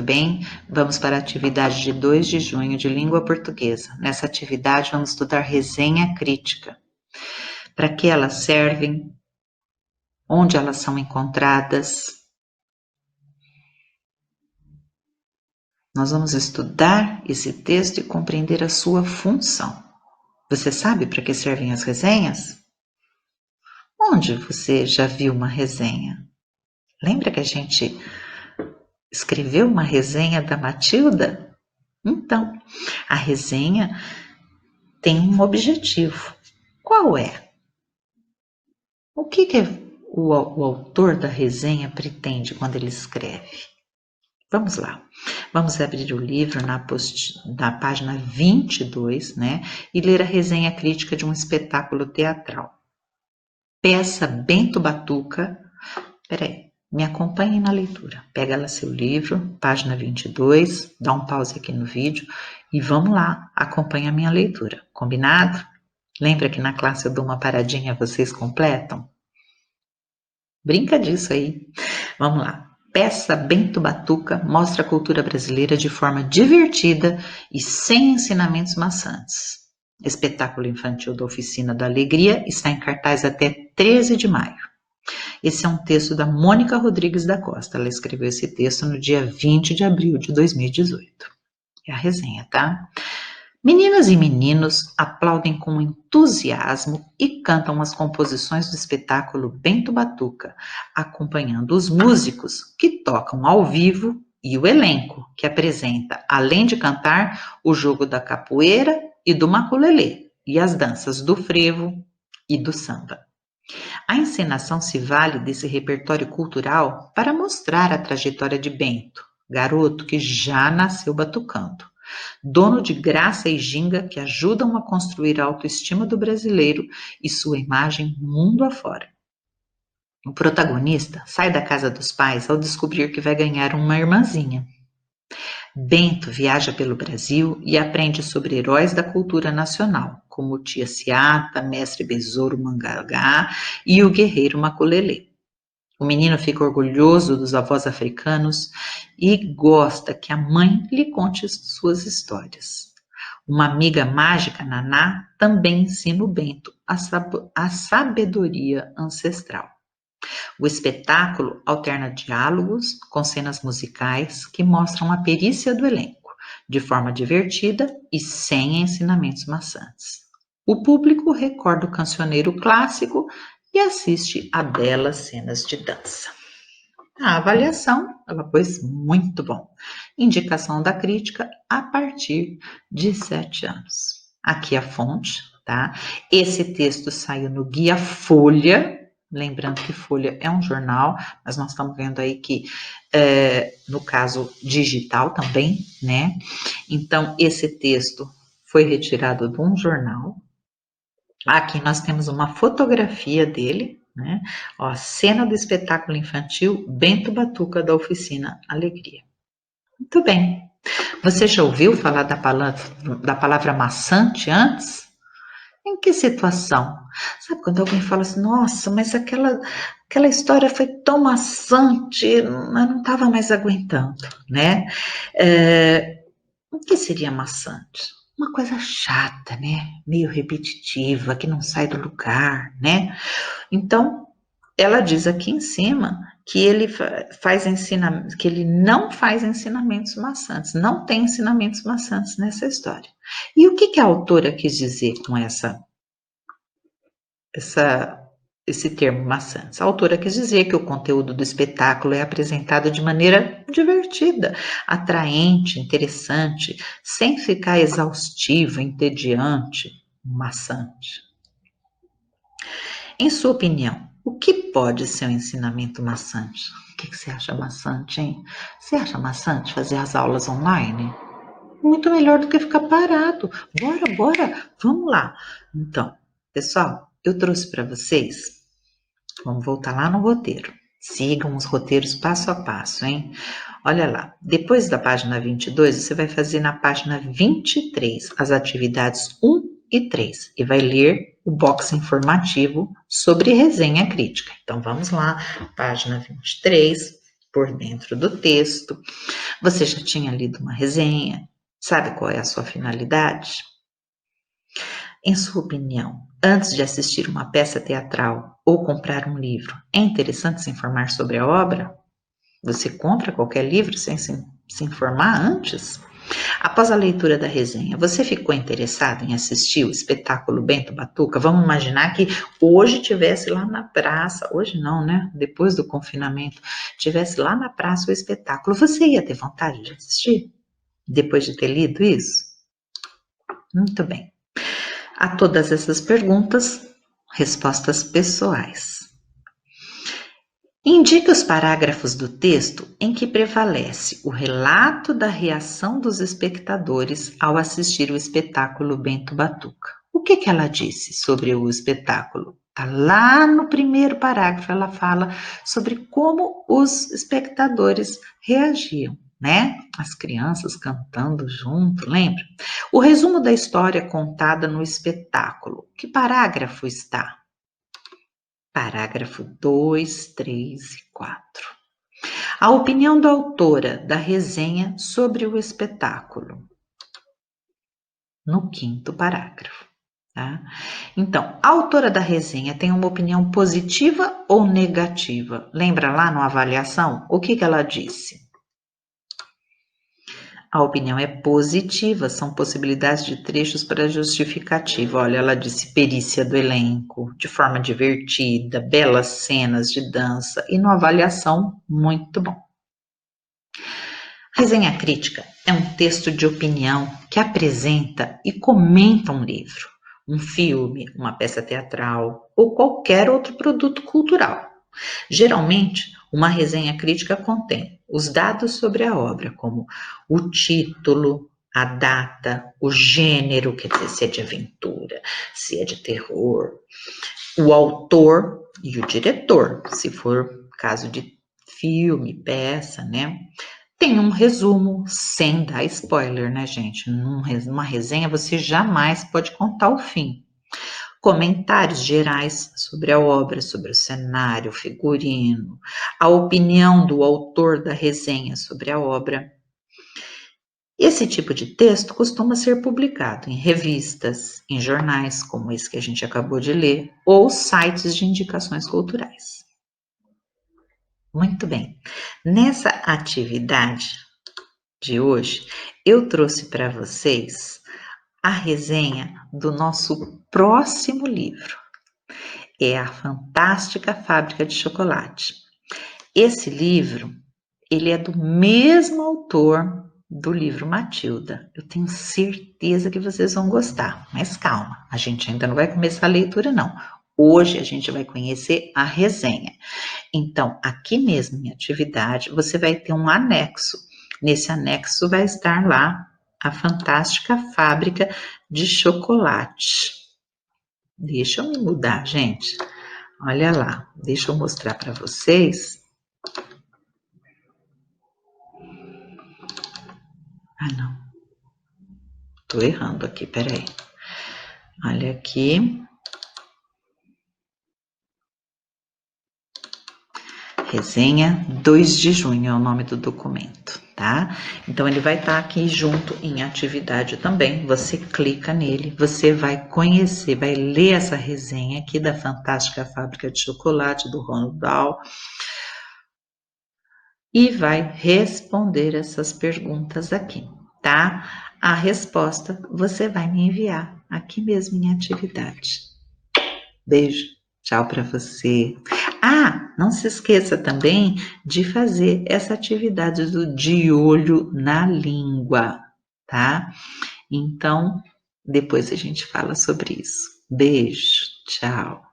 bem? Vamos para a atividade de 2 de junho de língua portuguesa. Nessa atividade vamos estudar resenha crítica. Para que elas servem? Onde elas são encontradas? Nós vamos estudar esse texto e compreender a sua função. Você sabe para que servem as resenhas? Onde você já viu uma resenha? Lembra que a gente escreveu uma resenha da Matilda? Então, a resenha tem um objetivo. Qual é? O que o autor da resenha pretende quando ele escreve? Vamos lá. Vamos abrir o livro na página 22, né? E ler a resenha crítica de um espetáculo teatral. Peça Bento Batuca. Peraí, me acompanhe na leitura. Pega lá seu livro, página 22, dá um pause aqui no vídeo e vamos lá, acompanha a minha leitura. Combinado? Lembra que na classe eu dou uma paradinha e vocês completam? Brinca disso aí. Vamos lá. Peça Bento Batuca mostra a cultura brasileira de forma divertida e sem ensinamentos maçantes. Espetáculo infantil da Oficina da Alegria está em cartaz até 13 de maio. Esse é um texto da Mônica Rodrigues da Costa. Ela escreveu esse texto no dia 20 de abril de 2018. É a resenha, tá? Meninas e meninos aplaudem com entusiasmo e cantam as composições do espetáculo Bento Batuca, acompanhando os músicos que tocam ao vivo e o elenco, que apresenta, além de cantar, o jogo da capoeira e do maculelê, e as danças do frevo e do samba. A encenação se vale desse repertório cultural para mostrar a trajetória de Bento, garoto que já nasceu batucando. Dono de graça e ginga que ajudam a construir a autoestima do brasileiro e sua imagem mundo afora. O protagonista sai da casa dos pais ao descobrir que vai ganhar uma irmãzinha. Bento viaja pelo Brasil e aprende sobre heróis da cultura nacional, como Tia Ciata, Mestre Besouro Mangagá e o guerreiro Maculelê. O menino fica orgulhoso dos avós africanos e gosta que a mãe lhe conte suas histórias. Uma amiga mágica, Naná, também ensina o Bento a sabedoria ancestral. O espetáculo alterna diálogos com cenas musicais que mostram a perícia do elenco, de forma divertida e sem ensinamentos maçantes. O público recorda o cancioneiro clássico e assiste a belas cenas de dança. A avaliação, ela pôs muito bom. Indicação da crítica a partir de 7 anos. Aqui a fonte, tá? Esse texto saiu no Guia Folha, lembrando que Folha é um jornal, mas nós estamos vendo aí que, no caso, digital também, né? Então, esse texto foi retirado de um jornal. Aqui nós temos uma fotografia dele, né? Ó, cena do espetáculo infantil Bento Batuca da Oficina Alegria. Muito bem. Você já ouviu falar da palavra maçante antes? Em que situação? Sabe quando alguém fala assim, nossa, mas aquela história foi tão maçante, eu não estava mais aguentando, né? O que seria maçante? Uma coisa chata, né? Meio repetitiva, que não sai do lugar, né? Então, ela diz aqui em cima que ele que ele não faz ensinamentos maçantes, não tem ensinamentos maçantes nessa história. E o que a autora quis dizer com esse termo maçantes? A autora quis dizer que o conteúdo do espetáculo é apresentado de maneira divertida, atraente, interessante, sem ficar exaustivo, entediante, maçante. Em sua opinião, o que pode ser um ensinamento maçante? O que você acha maçante, hein? Você acha maçante fazer as aulas online? Muito melhor do que ficar parado. Bora, vamos lá. Então, pessoal, eu trouxe para vocês, vamos voltar lá no roteiro. Sigam os roteiros passo a passo, hein? Olha lá, depois da página 22, você vai fazer na página 23 as atividades 1 e 3 e vai ler o box informativo sobre resenha crítica. Então, vamos lá, página 23, por dentro do texto. Você já tinha lido uma resenha? Sabe qual é a sua finalidade? Em sua opinião, antes de assistir uma peça teatral ou comprar um livro, é interessante se informar sobre a obra? Você compra qualquer livro sem se informar antes? Após a leitura da resenha, você ficou interessado em assistir o espetáculo Bento Batuca? Vamos imaginar que hoje tivesse lá na praça, hoje não, né? Depois do confinamento, tivesse lá na praça o espetáculo. Você ia ter vontade de assistir? Depois de ter lido isso? Muito bem. A todas essas perguntas, respostas pessoais. Indique os parágrafos do texto em que prevalece o relato da reação dos espectadores ao assistir o espetáculo Bento Batuca. O que ela disse sobre o espetáculo? Tá lá no primeiro parágrafo, ela fala sobre como os espectadores reagiam, né? As crianças cantando junto, lembra? O resumo da história contada no espetáculo. Que parágrafo está? Parágrafo 2, 3 e 4. A opinião da autora da resenha sobre o espetáculo. No quinto parágrafo. Tá? Então, a autora da resenha tem uma opinião positiva ou negativa? Lembra lá na avaliação? O que ela disse? A opinião é positiva, são possibilidades de trechos para justificativa. Olha, ela disse perícia do elenco, de forma divertida, belas cenas de dança e no avaliação, muito bom. Resenha crítica é um texto de opinião que apresenta e comenta um livro, um filme, uma peça teatral ou qualquer outro produto cultural. Geralmente, uma resenha crítica contém os dados sobre a obra, como o título, a data, o gênero, quer dizer, se é de aventura, se é de terror, o autor e o diretor, se for caso de filme, peça, né? Tem um resumo, sem dar spoiler, né, gente? Numa resenha você jamais pode contar o fim. Comentários gerais sobre a obra, sobre o cenário, o figurino, a opinião do autor da resenha sobre a obra. Esse tipo de texto costuma ser publicado em revistas, em jornais, como esse que a gente acabou de ler, ou sites de indicações culturais. Muito bem. Nessa atividade de hoje, eu trouxe para vocês a resenha do nosso próximo livro. É A Fantástica Fábrica de Chocolate. Esse livro, ele é do mesmo autor do livro Matilda. Eu tenho certeza que vocês vão gostar, mas calma, a gente ainda não vai começar a leitura não. Hoje a gente vai conhecer a resenha. Então, aqui mesmo em atividade, você vai ter um anexo. Nesse anexo vai estar lá a Fantástica Fábrica de Chocolate. Deixa eu me mudar, gente. Olha lá, deixa eu mostrar para vocês. Ah, não. Tô errando aqui, peraí. Olha aqui. Resenha 2 de junho é o nome do documento, tá? Então, ele vai estar aqui junto em atividade também. Você clica nele, você vai conhecer, vai ler essa resenha aqui da Fantástica Fábrica de Chocolate, do Roald Dahl, e vai responder essas perguntas aqui, tá? A resposta você vai me enviar aqui mesmo em atividade. Beijo, tchau para você. Ah, não se esqueça também de fazer essa atividade do de olho na língua, tá? Então, depois a gente fala sobre isso. Beijo, tchau.